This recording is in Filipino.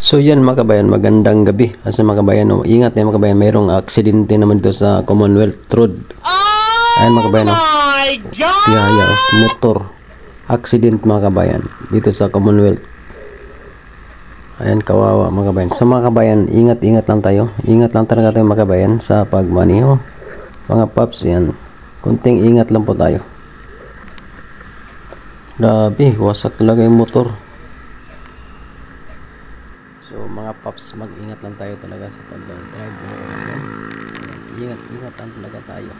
So yan mga kabayan, magandang gabi. Kasi mga kabayan, oh, ingat na mga kabayan, mayroong aksidente naman dito sa Commonwealth Road. Ayan mga kabayan, oh. Tiyaya, oh, motor. Accident mga kabayan, dito sa Commonwealth. Ayan, kawawa mga kabayan. So mga kabayan, ingat-ingat lang tayo. Ingat lang talaga tayo mga kabayan sa pagmaniho. Mga paps, yan. Kunting ingat lang po tayo. Grabe, wasak talaga yung motor. So mga paps, mag-ingat lang tayo talaga sa pag-drive. Ingat lang talaga tayo.